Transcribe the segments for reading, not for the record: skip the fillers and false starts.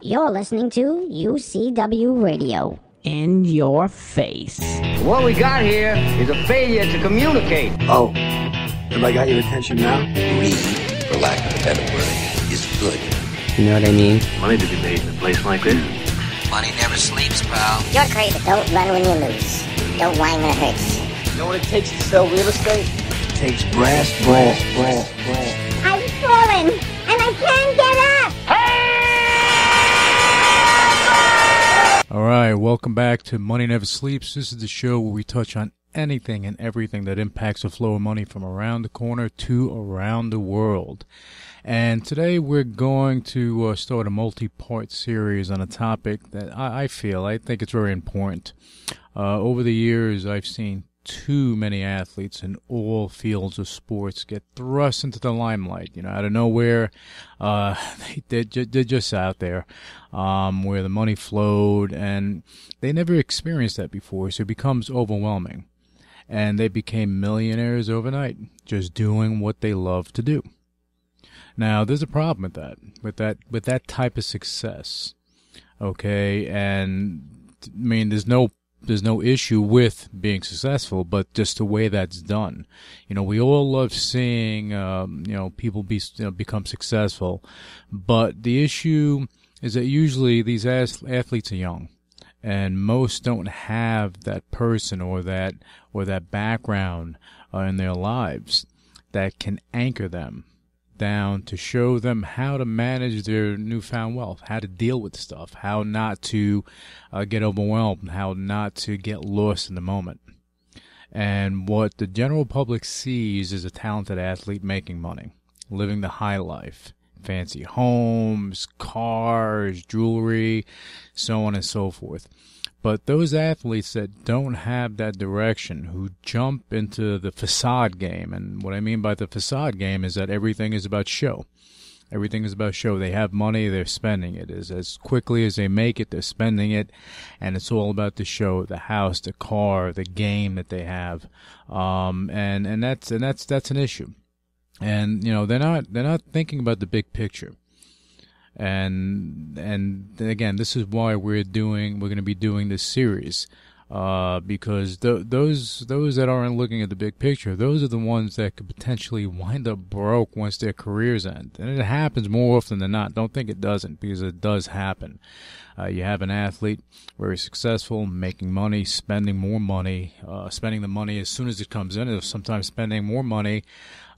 You're listening to UCW Radio. In your face. What we got here is a failure to communicate. Oh, have I got your attention now? Greed, for lack of a better word, is good. You know what I mean? Money to be made in a place like this. Money never sleeps, pal. You're crazy. Don't run when you lose. Don't whine when it hurts. You know what it takes to sell real estate? It takes brass. I've fallen, and I can't get up! All right, welcome back to Money Never Sleeps. This is the show where we touch on anything and everything that impacts the flow of money from around the corner to around the world. And today we're going to start a multi-part series on a topic that I think it's very important. Over the years, I've seen too many athletes in all fields of sports get thrust into the limelight, out of nowhere. They're just out there, where the money flowed, and they never experienced that before, so it becomes overwhelming. And they became millionaires overnight, just doing what they love to do. Now, there's a problem with that type of success. Okay, and I mean, there's no issue with being successful, but just the way that's done. We all love seeing, people become successful, but the issue is that usually these athletes are young, and most don't have that person or that background in their lives that can anchor them down to show them how to manage their newfound wealth, how to deal with stuff, how not to get overwhelmed, how not to get lost in the moment. And what the general public sees is a talented athlete making money, living the high life, fancy homes, cars, jewelry, so on and so forth. But those athletes that don't have that direction, who jump into the facade game, and what I mean by the facade game is that everything is about show. Everything is about show. They have money, they're spending it. As quickly as they make it, they're spending it, and it's all about the show, the house, the car, the game that they have. And that's an issue. And they're not thinking about the big picture. And again, this is why we're going to be doing this series, because those that aren't looking at the big picture, those are the ones that could potentially wind up broke once their careers end. And it happens more often than not. Don't think it doesn't, because it does happen. You have an athlete very successful, making money, spending more money, spending the money as soon as it comes in, or sometimes spending more money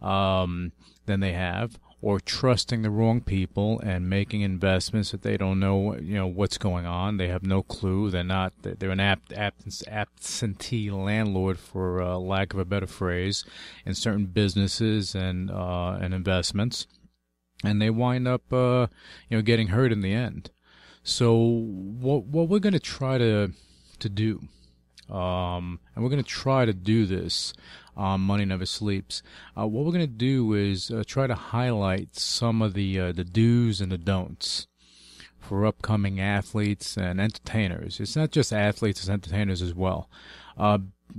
than they have, or trusting the wrong people and making investments that they don't know, what's going on. They have no clue. They're an absentee landlord, for lack of a better phrase, in certain businesses and investments. And they wind up, getting hurt in the end. So what we're going to try to do, and we're going to try to do this, Money Never Sleeps. What we're going to do is try to highlight some of the do's and the don'ts for upcoming athletes and entertainers. It's not just athletes, it's entertainers as well.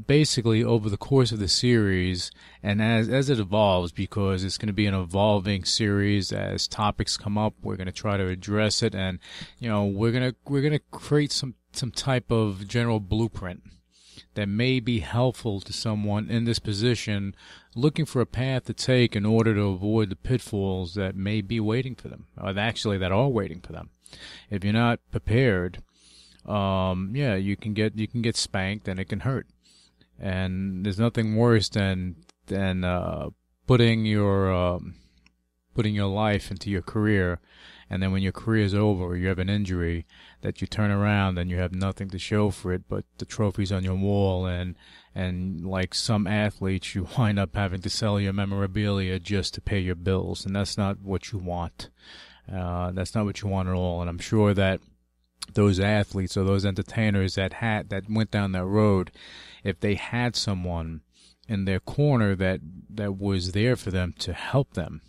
Basically, over the course of the series, and as it evolves, because it's going to be an evolving series, as topics come up, we're going to try to address it, and we're going to create some type of general blueprint that may be helpful to someone in this position looking for a path to take in order to avoid the pitfalls that may be waiting for them, or actually that are waiting for them. If you're not prepared, you can get spanked, and it can hurt. And there's nothing worse than putting your life into your career, and then when your career is over, or you have an injury, that you turn around and you have nothing to show for it but the trophies on your wall, and like some athletes, you wind up having to sell your memorabilia just to pay your bills, and that's not what you want. That's not what you want at all. And I'm sure that those athletes or those entertainers that went down that road, if they had someone in their corner that was there for them to help them,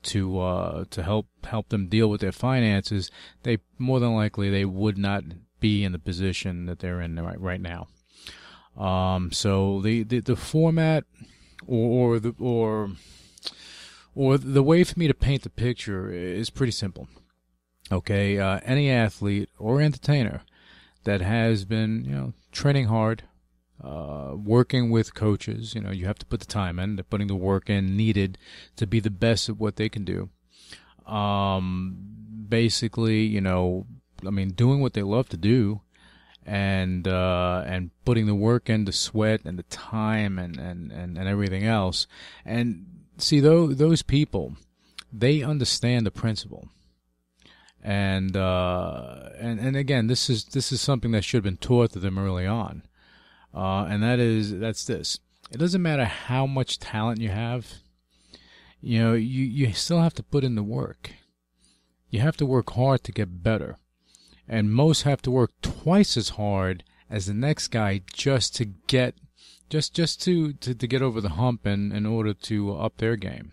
to help them deal with their finances, they more than likely they would not be in the position that they're in right now. So the format or the way for me to paint the picture is pretty simple. Okay, any athlete or entertainer that has been, training hard, working with coaches, you have to put the time in. They're putting the work in needed to be the best at what they can do. Basically, doing what they love to do, and putting the work in, the sweat and the time and everything else. And see, those people, they understand the principle. And again, this is something that should have been taught to them early on. And that's this. It doesn't matter how much talent you have. You still have to put in the work. You have to work hard to get better. And most have to work twice as hard as the next guy just to get over the hump in order to up their game.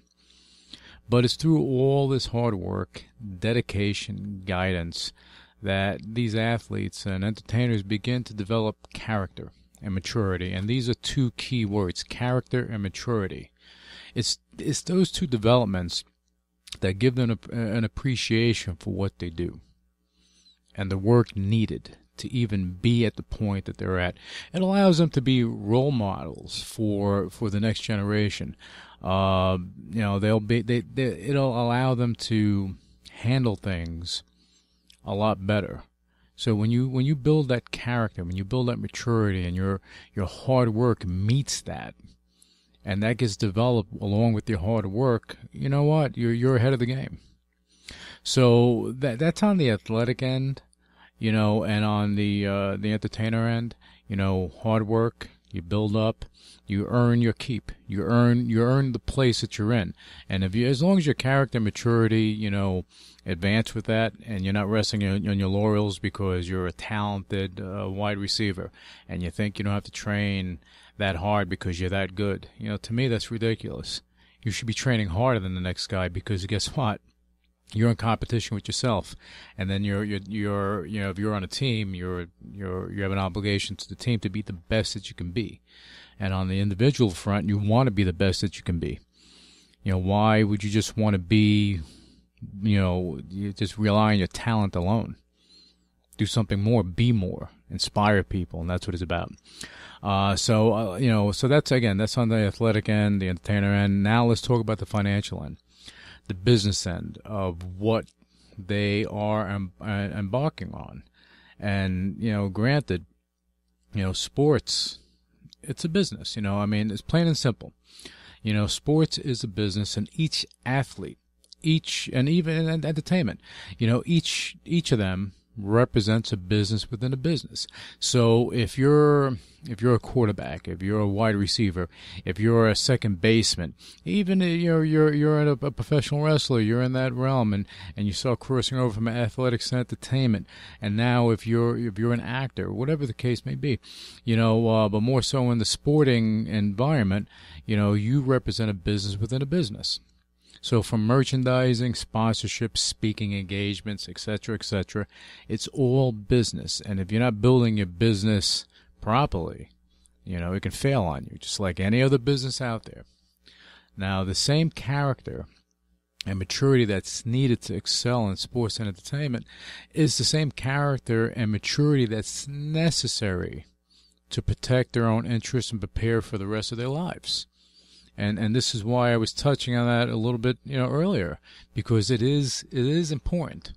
But it's through all this hard work, dedication, guidance, that these athletes and entertainers begin to develop character and maturity. And these are two key words, character and maturity. It's those two developments that give them an appreciation for what they do and the work needed to even be at the point that they're at. It allows them to be role models for the next generation. It'll allow them to handle things a lot better. So when you build that character, when you build that maturity, and your hard work meets that, and that gets developed along with your hard work, you know what? You're ahead of the game. So that's on the athletic end, and on the entertainer end, hard work, you build up, you earn your keep, you earn the place that you're in. And as long as your character maturity, advance with that, and you're not resting on your laurels because you're a talented wide receiver, and you think you don't have to train that hard because you're that good. To me, that's ridiculous. You should be training harder than the next guy, because guess what? You're in competition with yourself, and then you're if you're on a team, you have an obligation to the team to be the best that you can be. And on the individual front, you want to be the best that you can be. Why would you just want to be, you just rely on your talent alone? Do something more, be more, inspire people, and that's what it's about. So that's on the athletic end, the entertainer end. Now let's talk about the financial end, the business end of what they are embarking on. And, granted, sports, it's a business, it's plain and simple. Sports is a business, and each athlete, and even in entertainment, each of them represents a business within a business. So if you're a quarterback, if you're a wide receiver, if you're a second baseman, even you're a professional wrestler, you're in that realm, and you start crossing over from athletics to entertainment. And now if you're an actor, whatever the case may be, but more so in the sporting environment, you represent a business within a business. So from merchandising, sponsorships, speaking engagements, etc., it's all business. And if you're not building your business properly, it can fail on you, just like any other business out there. Now, the same character and maturity that's needed to excel in sports and entertainment is the same character and maturity that's necessary to protect their own interests and prepare for the rest of their lives. And this is why I was touching on that a little bit, earlier, because it is important.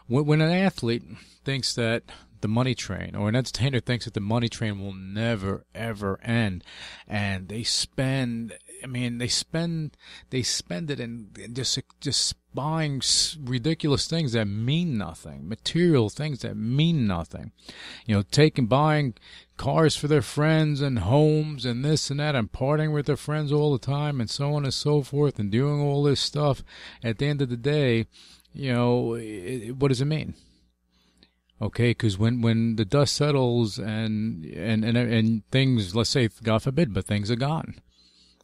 When an athlete thinks that the money train, or an entertainer thinks that the money train will never ever end, and they spend it in just buying ridiculous things that mean nothing, material things that mean nothing, buying cars for their friends and homes and this and that, and partying with their friends all the time, and so on and so forth, and doing all this stuff. At the end of the day, what does it mean? Okay, because when the dust settles and things, let's say, God forbid, but things are gone,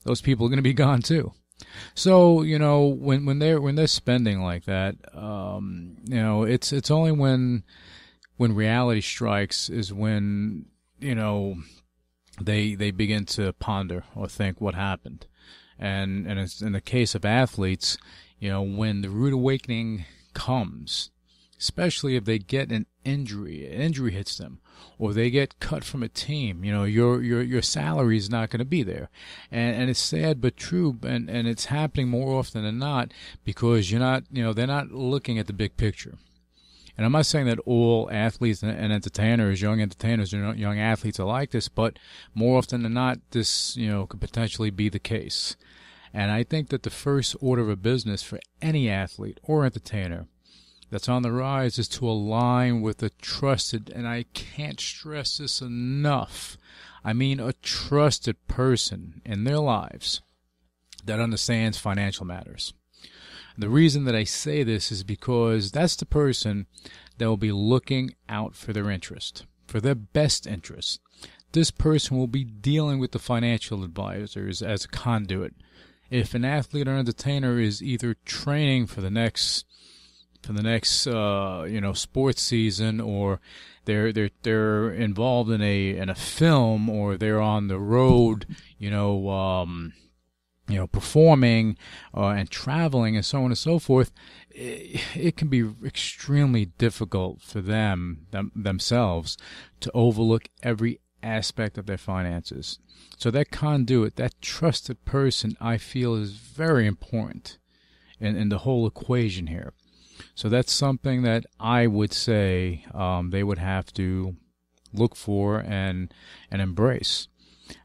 those people are going to be gone too. So when they're spending like that, it's only when reality strikes is when they begin to ponder or think what happened. And it's in the case of athletes, when the rude awakening comes, especially if they get an injury hits them, or they get cut from a team. Your salary is not going to be there, and it's sad but true, and it's happening more often than not because they're not looking at the big picture. And I'm not saying that all athletes and entertainers, young entertainers or young athletes are like this, but more often than not, this could potentially be the case. And I think that the first order of business for any athlete or entertainer that's on the rise is to align with a trusted, and I can't stress this enough, I mean a trusted person in their lives that understands financial matters. The reason that I say this is because that's the person that will be looking out for their interest, for their best interest. This person will be dealing with the financial advisors as a conduit. If an athlete or entertainer is either training for the next sports season, or they're involved in a film, or they're on the road, performing and traveling and so on and so forth, it can be extremely difficult for themselves to overlook every aspect of their finances. So that conduit, that trusted person, I feel is very important in the whole equation here. So that's something that I would say they would have to look for and embrace.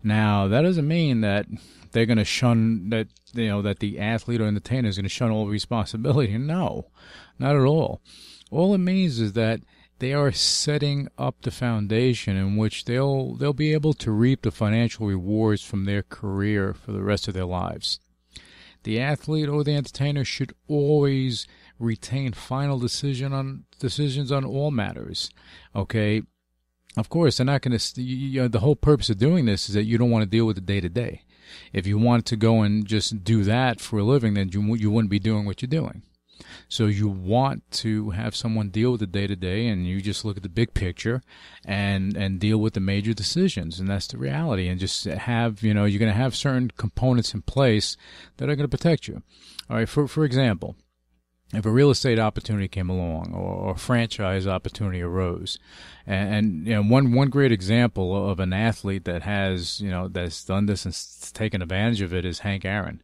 Now, that doesn't mean that they're going to shun that the athlete or entertainer is going to shun all responsibility. No, not at all. All it means is that they are setting up the foundation in which they'll be able to reap the financial rewards from their career for the rest of their lives. The athlete or the entertainer should always retain final decisions on all matters. Okay, of course they're not going to. The whole purpose of doing this is that you don't want to deal with the day-to-day. If you wanted to go and just do that for a living, then you wouldn't be doing what you're doing. So you want to have someone deal with the day-to-day, and you just look at the big picture and deal with the major decisions, and that's the reality. And just have, you're going to have certain components in place that are going to protect you. All right, for example, if a real estate opportunity came along, or a franchise opportunity arose, and one great example of an athlete that has that's done this and taken advantage of it is Hank Aaron.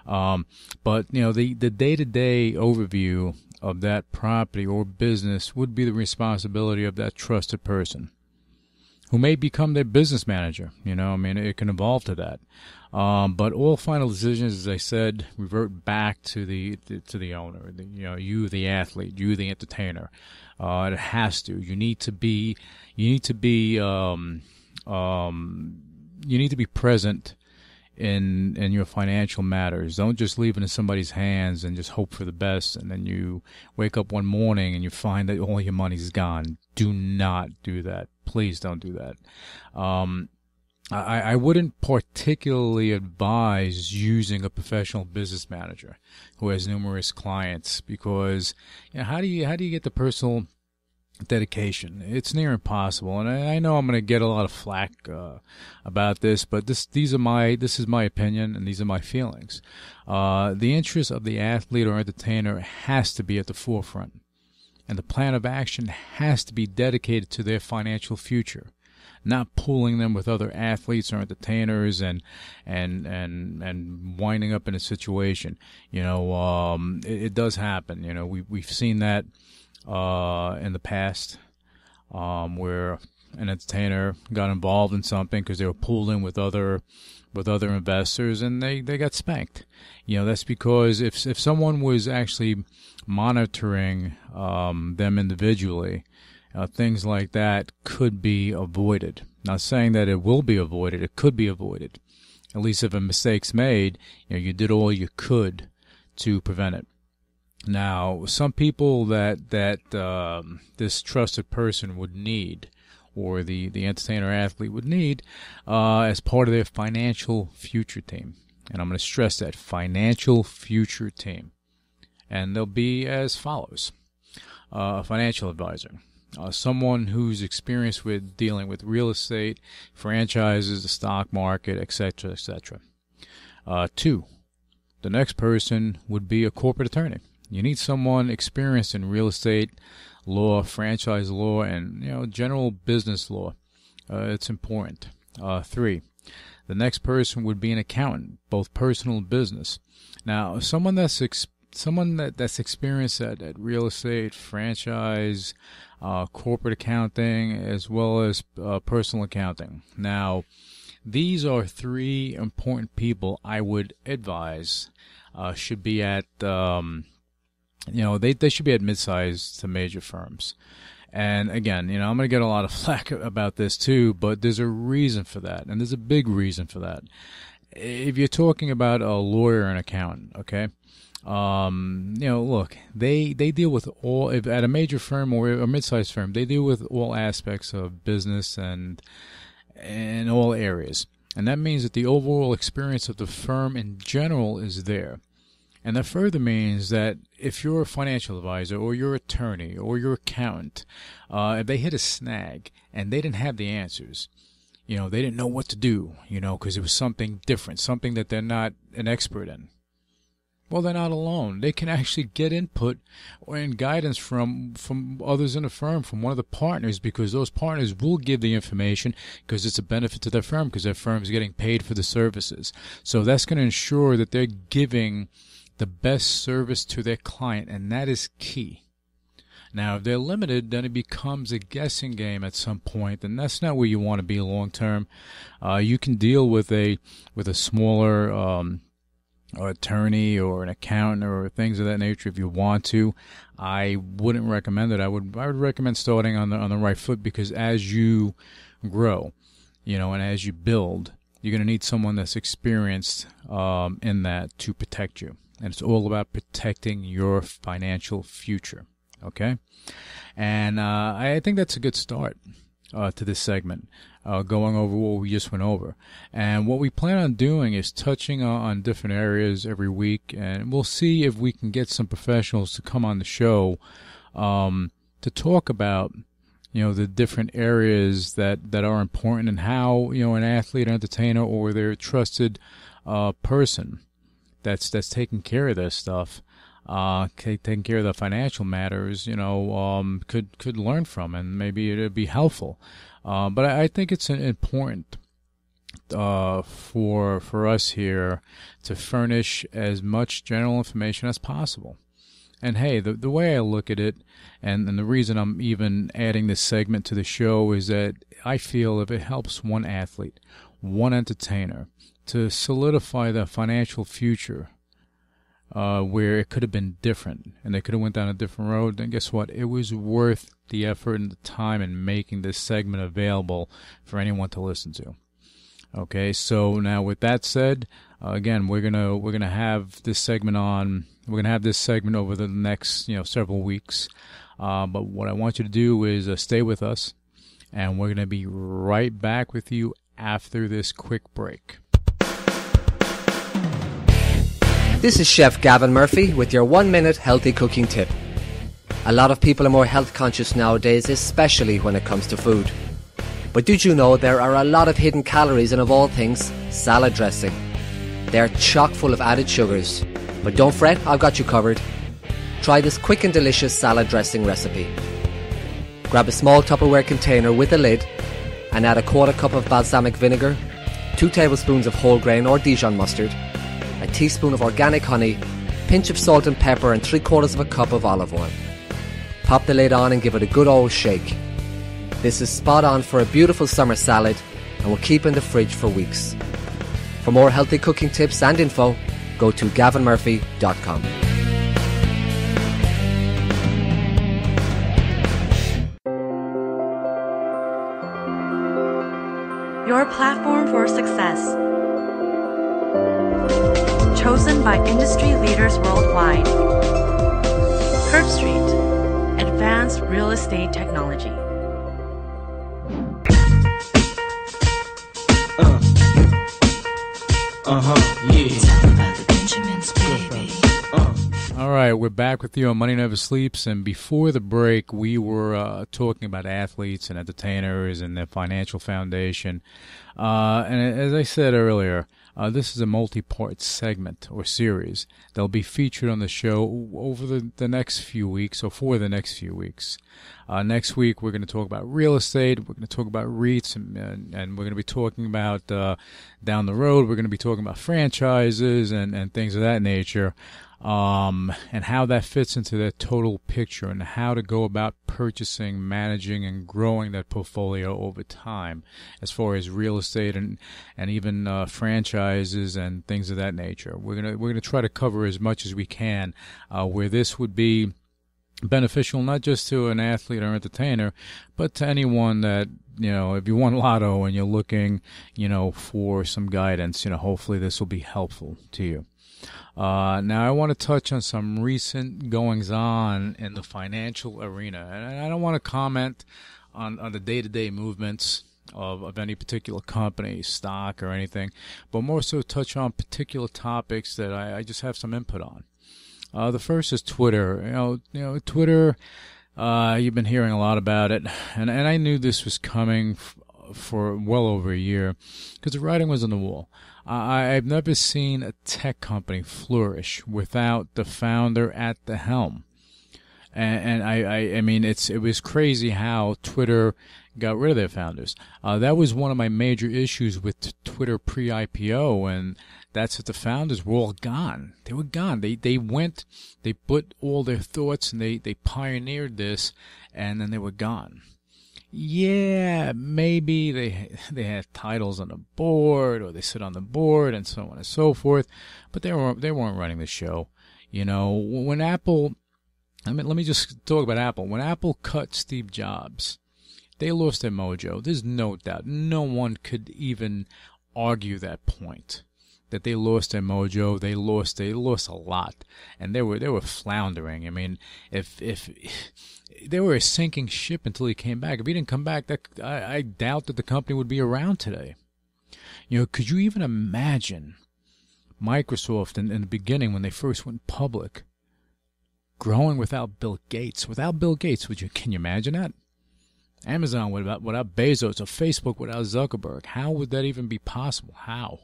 But the day-to-day overview of that property or business would be the responsibility of that trusted person, who may become their business manager. It can evolve to that. But all final decisions, as I said, revert back to the owner. You, the athlete, you, the entertainer. It has to. You need to be present in your financial matters. Don't just leave it in somebody's hands and just hope for the best, and then you wake up one morning and you find that all your money's gone. Do not do that. Please don't do that. I wouldn't particularly advise using a professional business manager who has numerous clients, because how do you get the personal dedication? It's near impossible, and I know I'm going to get a lot of flack about this, but this is my opinion, and these are my feelings. The interest of the athlete or entertainer has to be at the forefront, and the plan of action has to be dedicated to their financial future, not pooling them with other athletes or entertainers and winding up in a situation. It does happen. We've seen that in the past, where an entertainer got involved in something because they were pulled in with other investors, and they got spanked. That's because if someone was actually monitoring them individually, things like that could be avoided. Not saying that it will be avoided. It could be avoided. At least if a mistake's made, you did all you could to prevent it. Now, some people that this trusted person would need, or the entertainer athlete would need, as part of their financial future team. And I'm going to stress that, financial future team. And they'll be as follows. A financial advisor. Someone who's experienced with dealing with real estate, franchises, the stock market, etc., etc. 2, the next person would be a corporate attorney. You need someone experienced in real estate, law, franchise law, and general business law. It's important. 3. The next person would be an accountant, both personal and business. Now, someone that's experienced at real estate, franchise, corporate accounting, as well as personal accounting. Now, these are 3 important people I would advise should be at, they should be at mid-sized to major firms. And again, I'm going to get a lot of flack about this too, but there's a reason for that, and there's a big reason for that. If you're talking about a lawyer and accountant, okay, look, they deal with all, if at a major firm or a mid-sized firm, they deal with all aspects of business and in all areas. And that means that the overall experience of the firm in general is there. And that further means that if you're a financial advisor or your attorney or your accountant, if they hit a snag and they didn't have the answers, they didn't know what to do, because it was something different, something that they're not an expert in. Well, they're not alone. They can actually get input and guidance from others in the firm, from one of the partners, because those partners will give the information because it's a benefit to their firm, because their firm is getting paid for the services. So that's going to ensure that they're giving the best service to their client, and that is key. Now, if they're limited, then it becomes a guessing game at some point, and that's not where you want to be long term. You can deal with a smaller attorney or an accountant or things of that nature if you want to. I wouldn't recommend it. I would recommend starting on the right foot, because as you grow, and as you build, you're going to need someone that's experienced in that to protect you. And it's all about protecting your financial future, okay? And I think that's a good start to this segment, going over what we just went over. And what we plan on doing is touching on different areas every week, and we'll see if we can get some professionals to come on the show to talk about the different areas that are important, and how an athlete, an entertainer, or their trusted person that's taking care of this stuff, taking care of the financial matters, could learn from, and maybe it'd be helpful. But I think it's important for us here to furnish as much general information as possible. And hey, the way I look at it, and the reason I'm even adding this segment to the show, is that I feel if it helps one athlete, one entertainer, to solidify their financial future, where it could have been different and they could have went down a different road, then guess what? It was worth the effort and the time in making this segment available for anyone to listen to. Okay, so now with that said, again, we're gonna have this segment on. We're gonna have this segment over the next several weeks. But what I want you to do is stay with us, and we're gonna be right back with you after this quick break. This is Chef Gavin Murphy with your 1-minute healthy cooking tip. A lot of people are more health conscious nowadays, especially when it comes to food. But did you know there are a lot of hidden calories in, of all things, salad dressing? They're chock full of added sugars. But don't fret, I've got you covered. Try this quick and delicious salad dressing recipe. Grab a small Tupperware container with a lid and add a 1/4 cup of balsamic vinegar, 2 tablespoons of whole grain or Dijon mustard, a teaspoon of organic honey, pinch of salt and pepper, and 3/4 cup of olive oil. Pop the lid on and give it a good old shake. This is spot on for a beautiful summer salad and will keep in the fridge for weeks. For more healthy cooking tips and info, go to gavinmurphy.com. Your platform for success. Chosen by industry leaders worldwide. Curb Street, advanced real estate technology. All right, we're back with you on Money Never Sleeps, and before the break, we were talking about athletes and entertainers and their financial foundation. And as I said earlier, This is a multi-part segment or series that'll be featured on the show over the next few weeks, or for the next few weeks. Next week, we're going to talk about real estate. We're going to talk about REITs, and we're going to be talking about, down the road, we're going to be talking about franchises and things of that nature, and how that fits into the total picture, and how to go about purchasing, managing, and growing that portfolio over time, as far as real estate and even franchises and things of that nature. We're gonna try to cover as much as we can, where this would be beneficial not just to an athlete or entertainer, but to anyone that, if you won lotto and you're looking, for some guidance, hopefully this will be helpful to you. Now I want to touch on some recent goings on in the financial arena, and I don't want to comment on the day-to-day movements of any particular company, stock, or anything, but more so touch on particular topics that I just have some input on. The first is Twitter. Twitter, you've been hearing a lot about it, and I knew this was coming for well over a year, because the writing was on the wall. I've never seen a tech company flourish without the founder at the helm. And I mean, it was crazy how Twitter got rid of their founders. That was one of my major issues with Twitter pre-IPO, and that's that the founders were all gone. They were gone. They went, they put all their thoughts, and they pioneered this, and then they were gone. Yeah, maybe they had titles on the board, or they sit on the board, and so on and so forth, but they weren't running the show. When Apple, let me just talk about Apple. When Apple cut Steve Jobs, they lost their mojo. There's no doubt. No one could even argue that point, that they lost their mojo. They lost a lot, and they were floundering. I mean, if they were a sinking ship until he came back. If he didn't come back, I doubt that the company would be around today. Could you even imagine Microsoft in the beginning, when they first went public, growing without Bill Gates? Without Bill Gates, can you imagine that? Amazon without Bezos, or Facebook without Zuckerberg. How would that even be possible? How?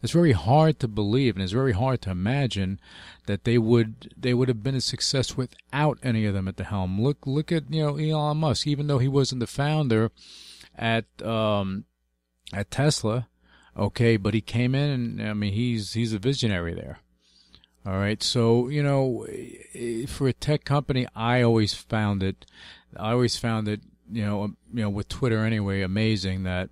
It's very hard to believe, and it's very hard to imagine that they would have been a success without any of them at the helm. Look at Elon Musk. Even though he wasn't the founder at Tesla, okay, but he came in, and I mean he's a visionary there. All right, so for a tech company, I always found it with Twitter anyway, amazing that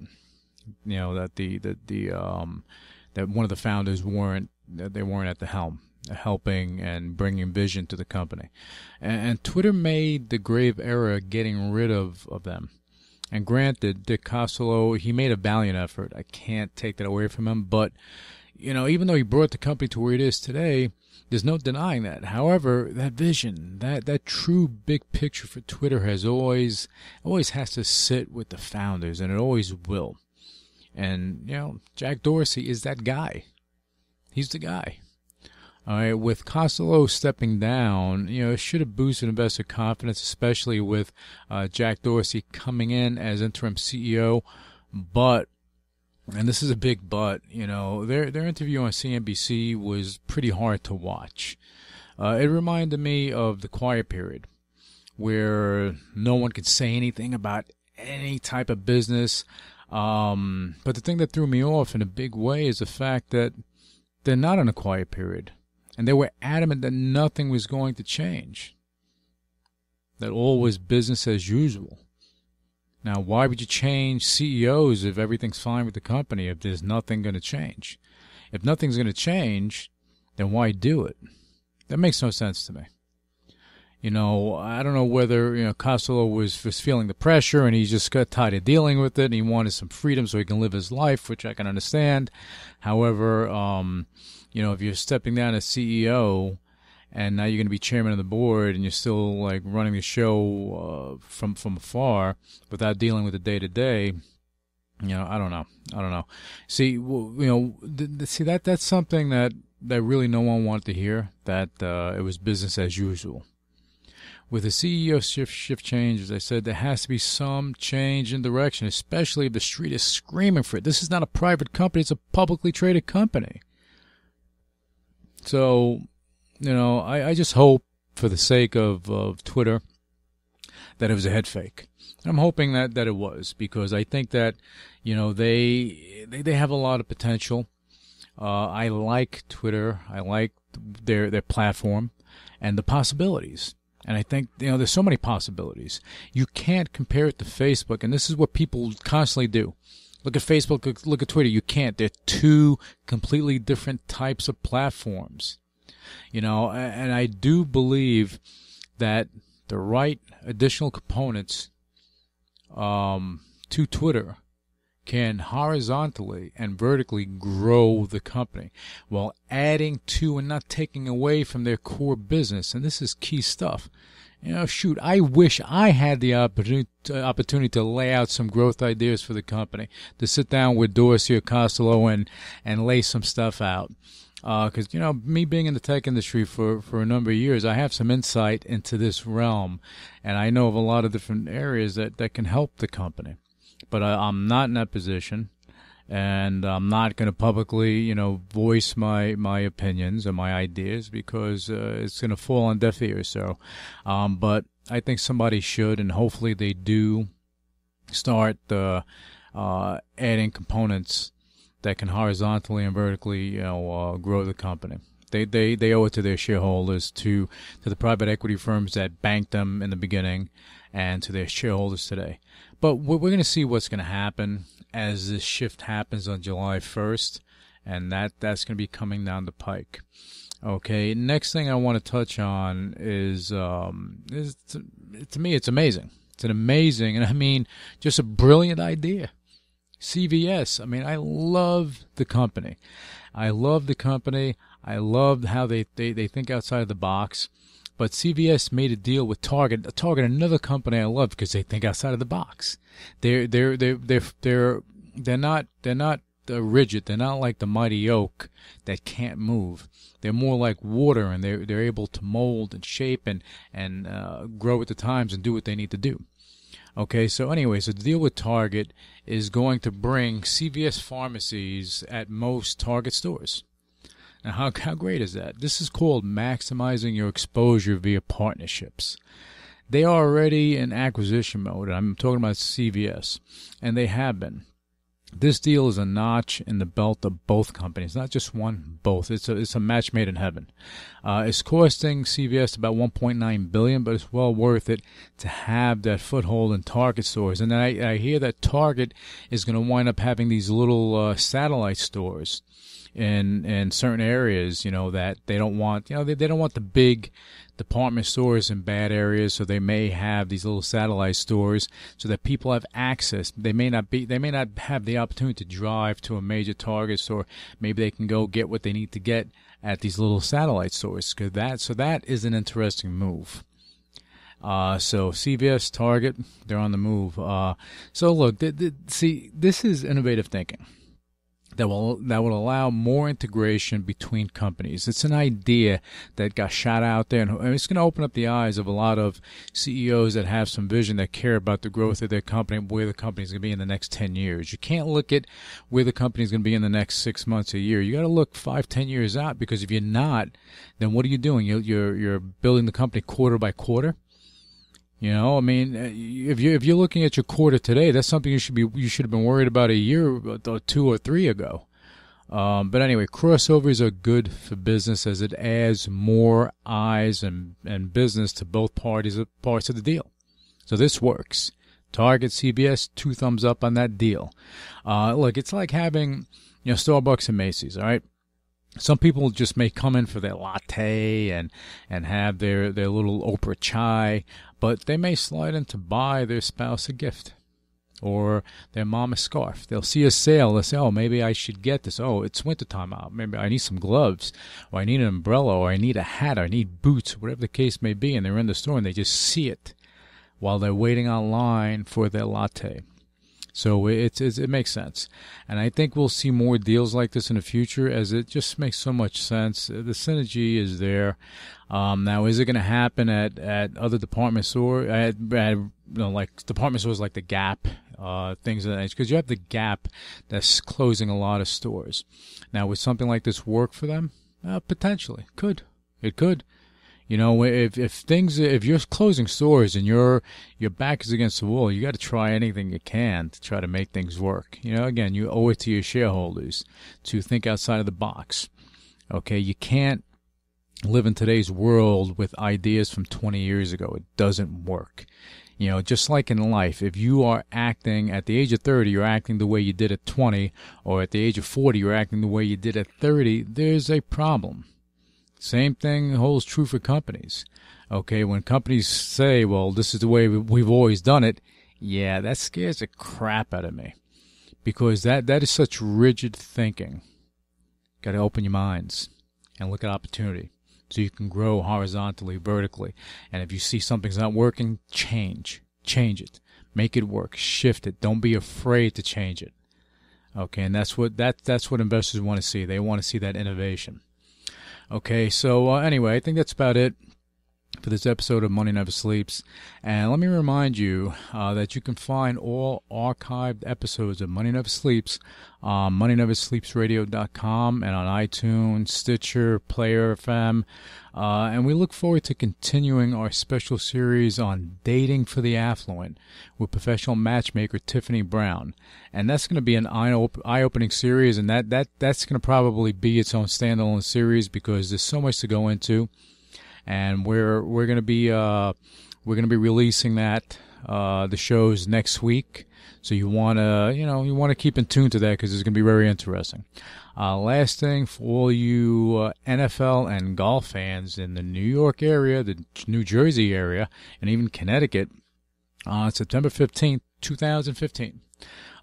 that one of the founders weren't at the helm, helping and bringing vision to the company. And Twitter made the grave error getting rid of them. And granted, Dick Costolo, he made a valiant effort. I can't take that away from him. But, even though he brought the company to where it is today, there's no denying that. However, that vision, that true big picture for Twitter has always has to sit with the founders, and it always will. And, Jack Dorsey is that guy. He's the guy. All right, with Costolo stepping down, it should have boosted investor confidence, especially with Jack Dorsey coming in as interim CEO. But, and this is a big but, their interview on CNBC was pretty hard to watch. It reminded me of the quiet period, where no one could say anything about any type of business. But the thing that threw me off in a big way is the fact that they're not in a quiet period. And they were adamant that nothing was going to change, that all was business as usual. Now, why would you change CEOs if everything's fine with the company, if there's nothing going to change? If nothing's going to change, then why do it? That makes no sense to me. I don't know whether, Costolo was feeling the pressure and he just got tired of dealing with it and he wanted some freedom so he can live his life, which I can understand. However, if you're stepping down as CEO and now you're going to be chairman of the board and you're still like running the show from afar without dealing with the day-to-day, I don't know. See, that's something that really no one wanted to hear, that it was business as usual. with the CEO shift change, as I said, there has to be some change in direction, especially if the street is screaming for it. This is not a private company. It's a publicly traded company. So, I just hope, for the sake of Twitter, that it was a head fake. I'm hoping that it was, because I think that, they have a lot of potential. I like Twitter. I like their platform and the possibilities. And I think, there's so many possibilities. You can't compare it to Facebook, and this is what people constantly do. Look at Facebook, look at Twitter. You can't. They're two completely different types of platforms. And I do believe that the right additional components to Twitter can horizontally and vertically grow the company while adding to and not taking away from their core business. And this is key stuff. I wish I had the opportunity to lay out some growth ideas for the company, to sit down with Dorsey or Costello and lay some stuff out. Because, me being in the tech industry for a number of years, I have some insight into this realm, and I know of a lot of different areas that can help the company. But I'm not in that position, and I'm not going to publicly, voice my opinions and my ideas, because it's going to fall on deaf ears. So, but I think somebody should, and hopefully they do start adding components that can horizontally and vertically, grow the company. They owe it to their shareholders, to the private equity firms that banked them in the beginning, and to their shareholders today. But we're going to see what's going to happen as this shift happens on July 1st, and that's going to be coming down the pike. Okay, next thing I want to touch on is to me, it's amazing. It's an amazing, and I mean, just a brilliant idea. CVS. I mean, I love the company. I love how they think outside of the box. But CVS made a deal with Target. Target, another company I love, because they think outside of the box. They're not rigid. They're not like the mighty oak that can't move. They're more like water, and they're able to mold and shape and grow with the times and do what they need to do. Okay, so anyways, the deal with Target is going to bring CVS pharmacies at most Target stores. Now, how great is that? This is called maximizing your exposure via partnerships. They are already in acquisition mode. I'm talking about CVS, and they have been. This deal is a notch in the belt of both companies, not just one, both. It's a match made in heaven. It's costing CVS about $1.9 billion, but it's well worth it to have that foothold in Target stores. And I hear that Target is going to wind up having these little satellite stores in certain areas, that they don't want. They don't want the big department stores in bad areas, so they may have these little satellite stores so that people have access. They may not have the opportunity to drive to a major Target store. Maybe they can go get what they need to get at these little satellite stores. So that is an interesting move. So CVS, Target, they're on the move. So look, see, this is innovative thinking that will allow more integration between companies. It's an idea that got shot out there, and it's going to open up the eyes of a lot of CEOs that have some vision, that care about the growth of their company, where the company is going to be in the next 10 years. You can't look at where the company is going to be in the next 6 months, a year. You got to look 5-10 years out, because if you're not, then what are you doing? You're building the company quarter by quarter. I mean, if you're looking at your quarter today, that's something you should have been worried about a year or 2 or 3 ago. But anyway, crossovers are good for business, as it adds more eyes and business to both parts of the deal. So this works. Target, CVS, 2 thumbs up on that deal. Look, it's like having Starbucks and Macy's. All right. Some people just may come in for their latte and have their little Oprah chai, but they may slide in to buy their spouse a gift or their mom a scarf. They'll see a sale. They'll say, oh, maybe I should get this. Oh, it's wintertime out. Maybe I need some gloves, or I need an umbrella, or I need a hat, or I need boots, whatever the case may be. And they're in the store and they just see it while they're waiting online for their latte. So it makes sense. And I think we'll see more deals like this in the future, as it just makes so much sense. The synergy is there. Now, is it going to happen at other department stores, like department stores like the Gap, things of that nature? Because you have the Gap that's closing a lot of stores. Now, would something like this work for them? Potentially. It could. You know, if you're closing stores and your back is against the wall, you got to try anything you can to try to make things work. You know, again, you owe it to your shareholders to think outside of the box. Okay, you can't live in today's world with ideas from 20 years ago. It doesn't work. You know, just like in life, if you are acting at the age of 30, you're acting the way you did at 20, or at the age of 40, you're acting the way you did at 30, there's a problem. Same thing holds true for companies. Okay, when companies say, well, this is the way we've always done it, yeah, that scares the crap out of me. Because that is such rigid thinking. Got to open your minds and look at opportunity so you can grow horizontally, vertically. And if you see something's not working, change it. Make it work. Shift it. Don't be afraid to change it. Okay, and that's what investors want to see. They want to see that innovation. Okay, so anyway, I think that's about it for this episode of Money Never Sleeps. And let me remind you that you can find all archived episodes of Money Never Sleeps on moneyneversleepsradio.com and on iTunes, Stitcher, Player FM. And we look forward to continuing our special series on dating for the affluent with professional matchmaker Tiffany Brown. And that's going to be an eye-opening series, and that's going to probably be its own standalone series because there's so much to go into. And we're going to be releasing the shows next week. So you want to keep in tune to that because it's going to be very interesting. Last thing, for all you NFL and golf fans in the New York area, the New Jersey area, and even Connecticut, on September 15th, 2015.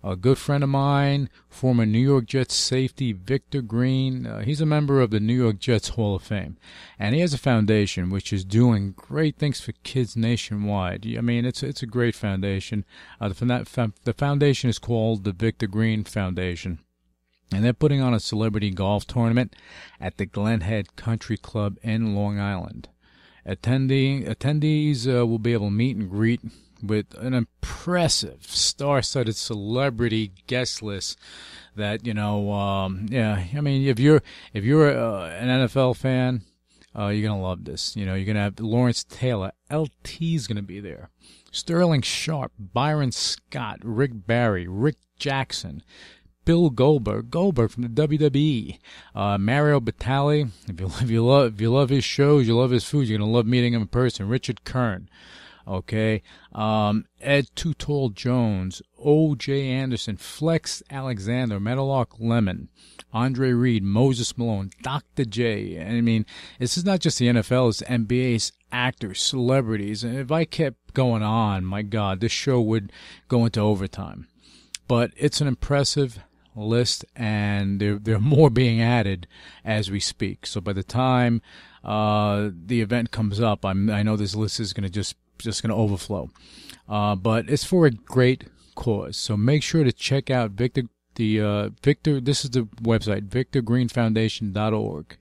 A good friend of mine, former New York Jets safety Victor Green, he's a member of the New York Jets Hall of Fame. And he has a foundation which is doing great things for kids nationwide. I mean, it's a great foundation. The foundation is called the Victor Green Foundation. And they're putting on a celebrity golf tournament at the Glen Head Country Club in Long Island. Attendees will be able to meet and greet with an impressive star-studded celebrity guest list that, I mean, if you're an NFL fan, you're going to love this. You know, you're going to have Lawrence Taylor. LT's going to be there. Sterling Sharp, Byron Scott, Rick Barry, Rick Jackson, Bill Goldberg from the WWE, Mario Batali. If you love his shows, you love his food, you're going to love meeting him in person. Richard Kern. Okay, Ed Too Tall Jones, O.J. Anderson, Flex Alexander, Meadowlark Lemon, Andre Reed, Moses Malone, Dr. J. I mean, this is not just the NFL, it's NBA's actors, celebrities. And if I kept going on, my God, this show would go into overtime. But it's an impressive list, and there are more being added as we speak. So by the time the event comes up, I know this list is going to just going to overflow. But it's for a great cause. So make sure to check out Victor, this is the website, victorgreenfoundation.org,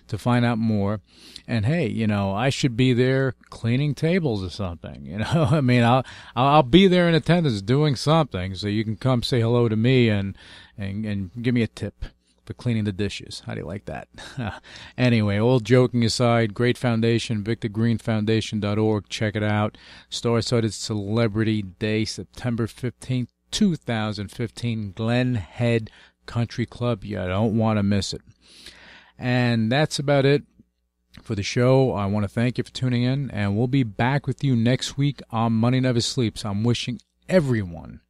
to find out more. And hey, I should be there cleaning tables or something. I mean, I'll be there in attendance doing something, so you can come say hello to me and give me a tip for cleaning the dishes. How do you like that? Anyway, all joking aside, great foundation, victorgreenfoundation.org. Check it out. Star-studded Celebrity Day, September 15th, 2015, Glen Head Country Club. You don't want to miss it. And that's about it for the show. I want to thank you for tuning in, and we'll be back with you next week on Money Never Sleeps. I'm wishing everyone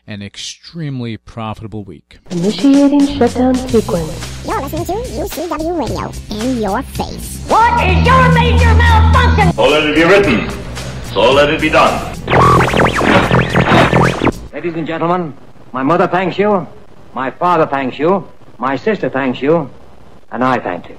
an extremely profitable week. Initiating shutdown sequence. You're listening to UCW Radio in your face. What is your major malfunction? So let it be written. So let it be done. Ladies and gentlemen, my mother thanks you, my father thanks you, my sister thanks you, and I thank you.